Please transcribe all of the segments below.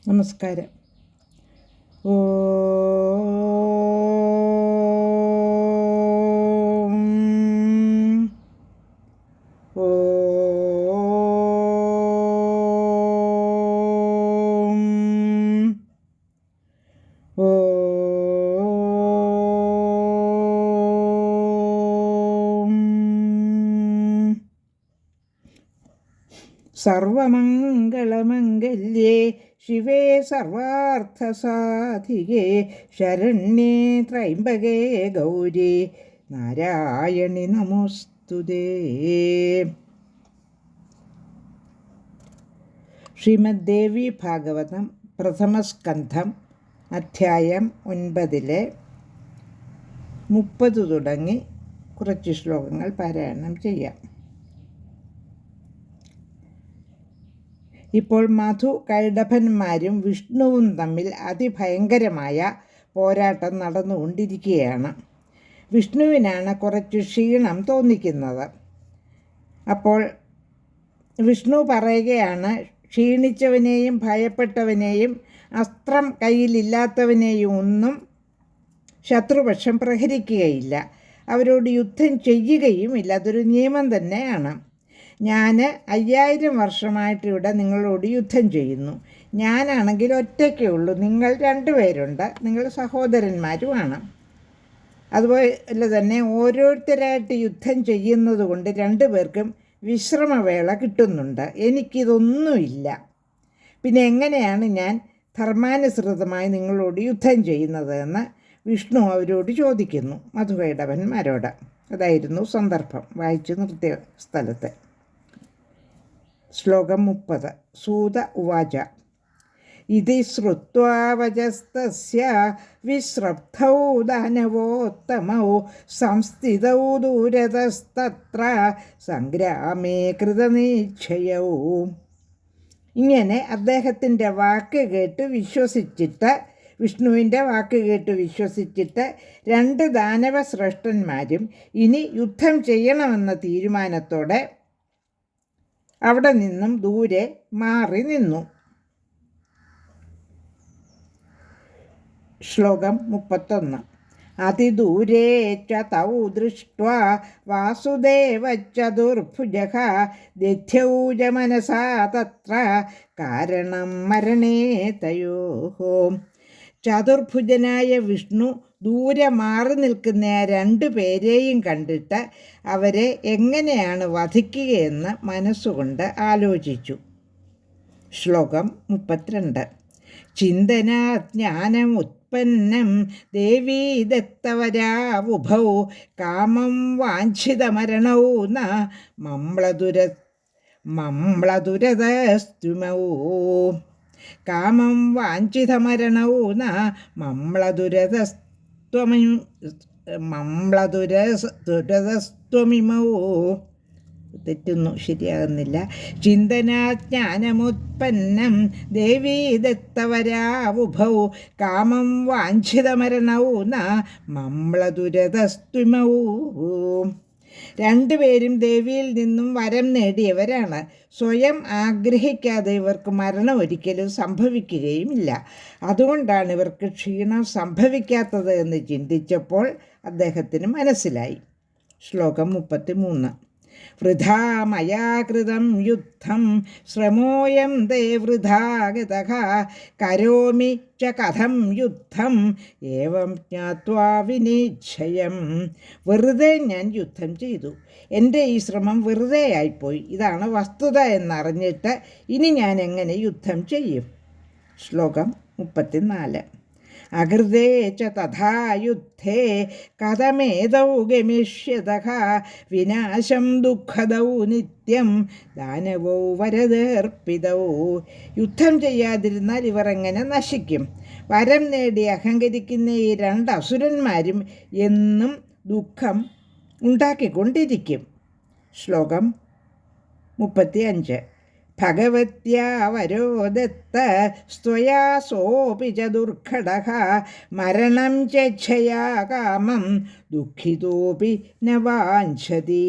നമസ്കാരം. ഓം സർവമംഗളമംഗല്യേ ശിവേ സർവാർത്ഥസാധികേ ശരണ്യേ ത്രയംബകേ ഗൗരി നാരായണി നമോസ്തുതേ. ശ്രീമദ് ദേവി ഭാഗവതം പ്രഥമസ്കന്ധം അധ്യായം 9 30 തുടങ്ങി കുറച്ച് ശ്ലോകങ്ങൾ പാരായണം ചെയ്യാം. ഇപ്പോൾ മധു കൈഡഭന്മാരും വിഷ്ണുവും തമ്മിൽ അതിഭയങ്കരമായ പോരാട്ടം നടന്നുകൊണ്ടിരിക്കുകയാണ്. വിഷ്ണുവിനാണ് കുറച്ച് ക്ഷീണം തോന്നിക്കുന്നത്. അപ്പോൾ വിഷ്ണു പറയുകയാണ്, ക്ഷീണിച്ചവനെയും ഭയപ്പെട്ടവനെയും അസ്ത്രം കയ്യിലില്ലാത്തവനെയും ഒന്നും ശത്രുപക്ഷം പ്രഹരിക്കുകയില്ല, അവരോട് യുദ്ധം ചെയ്യുകയുമില്ല. അതൊരു നിയമം തന്നെയാണ്. ഞാൻ 5000 വർഷമായിട്ട് ഇവിടെ നിങ്ങളോട് യുദ്ധം ചെയ്യുന്നു. ഞാനാണെങ്കിൽ ഒറ്റയ്ക്കേ ഉള്ളൂ, നിങ്ങൾ 2 പേരുണ്ട്, നിങ്ങൾ സഹോദരന്മാരുമാണ്. അതുപോലെ തന്നെ ഓരോരുത്തരായിട്ട് യുദ്ധം ചെയ്യുന്നത് കൊണ്ട് 2 പേർക്കും വിശ്രമവേള കിട്ടുന്നുണ്ട്. എനിക്കിതൊന്നുമില്ല. പിന്നെ എങ്ങനെയാണ് ഞാൻ ധർമാനുസൃതമായി നിങ്ങളോട് യുദ്ധം ചെയ്യുന്നത് എന്ന് വിഷ്ണു അവരോട് ചോദിക്കുന്നു, മധുകൈടവന്മാരോട്. അതായിരുന്നു സന്ദർഭം. വായിച്ചു നിർത്തിയ സ്ഥലത്ത്. ശ്ലോകം 30. സൂത ഉവാച. ഇതി ശ്രുത്വാ വചസ്തസ്യ വിശ്രബ്ധൗ ദാനവോത്തമൗ സംസ്ഥിതൗ ദൂരതസ്തത്ര സംഗ്രാമേ കൃതനിശ്ചയൗ. ഇങ്ങനെ അദ്ദേഹത്തിൻ്റെ വാക്ക് കേട്ട് വിശ്വസിച്ചിട്ട്, വിഷ്ണുവിൻ്റെ വാക്ക് കേട്ട് വിശ്വസിച്ചിട്ട് 2 ദാനവ ശ്രേഷ്ഠന്മാരും ഇനി യുദ്ധം ചെയ്യണമെന്ന തീരുമാനത്തോടെ അവിടെ നിന്നും ദൂരെ മാറി നിന്നു. ശ്ലോകം 31. അതിദൂരേ ച തൗ ദൃഷ്ട്വാ വാസുദേവചതുർഭുജഃ ദധ്യൗ മനസാ തത്ര കാരണം മരണേ തയോഃ. ചതുർഭുജനായ വിഷ്ണു ദൂരെ മാറി നിൽക്കുന്ന 2 പേരെയും കണ്ടിട്ട് അവരെ എങ്ങനെയാണ് വധിക്കുകയെന്ന് മനസ്സുകൊണ്ട് ആലോചിച്ചു. ശ്ലോകം 32. ചിന്തനാജ്ഞാനമുത്പന്നം ദേവീ ദത്തവരാവുഭൗ കാമം വാഞ്ചിതമരണൗ ന മംളദുരതസ്തുമൗ. കാമം വാഞ്ചിതമരണൗ ന മംളദുരതസ്ത്വമിമൗ. തെറ്റുന്നു, ശരിയാകുന്നില്ല. ചിന്തനാജ്ഞാനമുത്പന്നം ദേവീ ദത്തവരാവുഭൗ കാമം വാഞ്ചിതമരണൗ ന മംളദുരതസ്ത്വമൗ. 2 പേരും ദേവിയിൽ നിന്നും വരം നേടിയവരാണ്. സ്വയം ആഗ്രഹിക്കാതെ ഇവർക്ക് മരണം ഒരിക്കലും സംഭവിക്കുകയുമില്ല. അതുകൊണ്ടാണ് ഇവർക്ക് ക്ഷീണം സംഭവിക്കാത്തത് എന്ന് ചിന്തിച്ചപ്പോൾ അദ്ദേഹത്തിന് മനസ്സിലായി. ശ്ലോകം 33. വൃഥാ മയാ കൃതം യുദ്ധം ശ്രമോയം തേ വൃഥാ ഗതഃ കരോമി ച കഥം യുദ്ധം ഏവം ജ്ഞാത്വാ വിനിശ്ചയം. വെറുതെ ഞാൻ യുദ്ധം ചെയ്തു, എൻ്റെ ഈ ശ്രമം വെറുതെ ആയിപ്പോയി, ഇതാണ് വസ്തുത എന്നറിഞ്ഞിട്ട് ഇനി ഞാൻ എങ്ങനെ യുദ്ധം ചെയ്യും. ശ്ലോകം 34. അകൃതേ ച തഥാ യുദ്ധേ കഥമേതൗ ഗമിഷ്യതഃ വിനാശം ദുഃഖദൗ നിത്യം ദാനവൗ വരദർപ്പിതൗ. യുദ്ധം ചെയ്യാതിരുന്നാൽ ഇവർ എങ്ങനെ നശിക്കും? വരം നേടി അഹങ്കരിക്കുന്ന ഈ 2 അസുരന്മാരും എന്നും ദുഃഖം ഉണ്ടാക്കിക്കൊണ്ടിരിക്കും. ശ്ലോകം 35. ഭഗവത്യാ വരോ ദത്ത സ്വയാ സോപി ച ദുർഘടഃ മരണം ചേച്ഛയാ കാമം ദുഃഖിതോപി ന വാഞ്ചതി.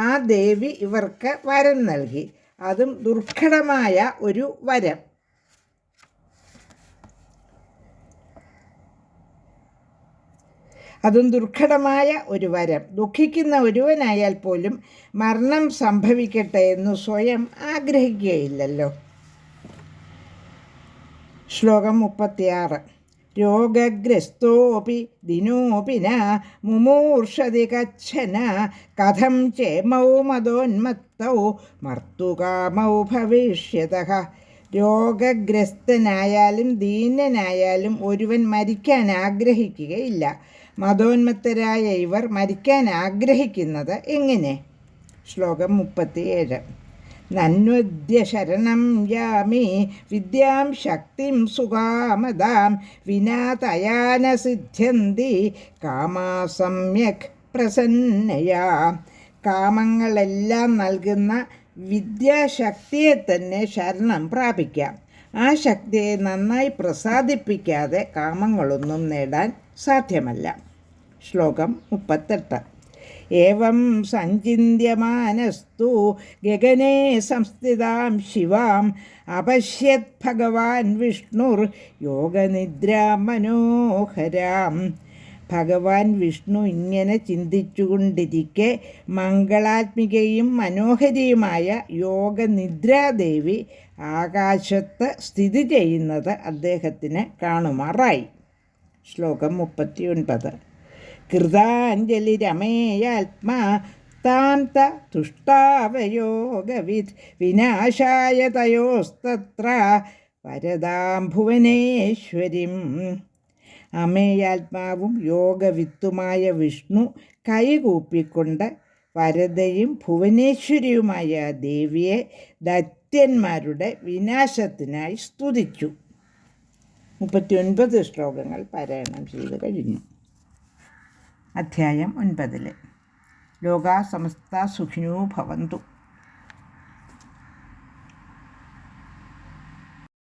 ആ ദേവി ഇവർക്ക് വരം നൽകി, അതും ദുർഘടമായ ഒരു വരം. അതും ദുർഘടമായ ഒരു വരം. ദുഃഖിക്കുന്ന ഒരുവനായാൽ പോലും മരണം സംഭവിക്കട്ടെ എന്ന് സ്വയം ആഗ്രഹിക്കുകയില്ലല്ലോ. ശ്ലോകം 36. രോഗഗ്രസ്തോപി ദിനോപി ന മുമൂർഷതി കച്ഛന കഥം ചേമൗ മതോന്മത്തൗ മർത്തുകാമൗ ഭവിഷ്യതഃ. രോഗഗ്രസ്തനായാലും ദീനനായാലും ഒരുവൻ മരിക്കാൻ ആഗ്രഹിക്കുകയില്ല. മതോന്മത്തരായ ഇവർ മരിക്കാൻ ആഗ്രഹിക്കുന്നത് എങ്ങനെ? ശ്ലോകം 37. നന്വദ്യ ശരണം യാമി വിദ്യാം ശക്തിം സുകാമദാം വിനാ തയാന സിദ്ധ്യന്തി കാമാ സമ്യക് പ്രസന്നയാ. കാമങ്ങളെല്ലാം നൽകുന്ന വിദ്യാശക്തിയെ തന്നെ ശരണം പ്രാപിക്കാം. ആ ശക്തിയെ നന്നായി പ്രസാദിപ്പിക്കാതെ കാമങ്ങളൊന്നും നേടാൻ സാധ്യമല്ല. ശ്ലോകം 38. ഏവം സഞ്ചിന്യമാനസ്തു ഗഗനേ സംസ്ഥിതാം ശിവാം അപശ്യത് ഭഗവാൻ വിഷ്ണുർ യോഗനിദ്രാം മനോഹരാം. ഭഗവാൻ വിഷ്ണു ഇങ്ങനെ ചിന്തിച്ചുകൊണ്ടിരിക്കെ മംഗളാത്മികയും മനോഹരിയുമായ യോഗനിദ്രാദേവി ആകാശത്ത് സ്ഥിതി ചെയ്യുന്നത് അദ്ദേഹത്തിന് കാണുമാറായി. ശ്ലോകം 39. കൃതാഞ്ജലിരമേയാത്മാ താം തുഷ്ടാവയോഗവിത് വിനാശായ തയോസ്തത്ര വരദാം ഭുവനേശ്വരിം. അമേയാത്മാവും യോഗവിത്തുമായ വിഷ്ണു കൈകൂപ്പിക്കൊണ്ട് വരദയും ഭുവനേശ്വരിയുമായ ദേവിയെ ദൈത്യന്മാരുടെ വിനാശത്തിനായി സ്തുതിച്ചു. 39 ശ്ലോകങ്ങൾ പാരായണം ചെയ്ത് കഴിഞ്ഞു. അധ്യായം 9. ലോകാ സമസ്ത സുഖിനോ ഭവന്തു.